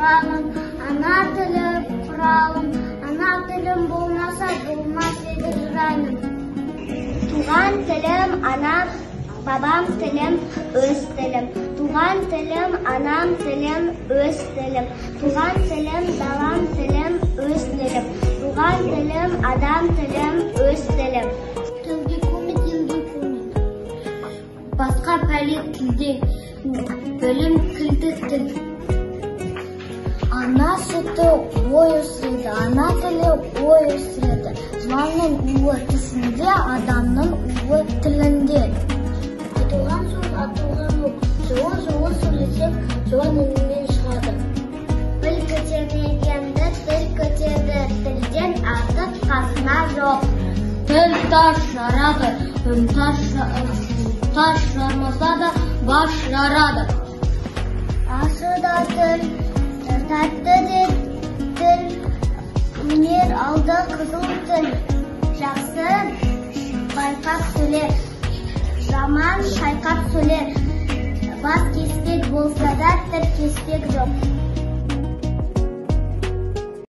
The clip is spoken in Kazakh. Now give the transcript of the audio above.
құралым, ана тілі құралым, ана тілім болмаса болмас еді жырайым. Туған тілім анам, бабам тілім, өз тілім. Туған тілім анам тілім, өз тілім. Туған тілім далам тілім, өз тілім. Туған тілім адам тілім, өз тілім. Тілге көмек, елге көмек. Басқа пәле тілде, білім кілді тіл. Ана sütü ой өсіреді, ана тілі ой өсіреді. Жыланның уы тісінде, адамның уы тілінде. Айтылған сөз, атылған оқ, жылы сөйлесек, жылан үнінен шығады. Тіл көтермегенді тіл көтерді, тілден артық қазына жоқ. Тіл таш жарады, таш жармаса да баш жарады. Асы да тіл, тәтті де тіл, өнер алды қызыл тіл. Жақсы байқап сөйле, жаман шайқап сөйле. Бас кеспек болса да тіл кеспек жоқ.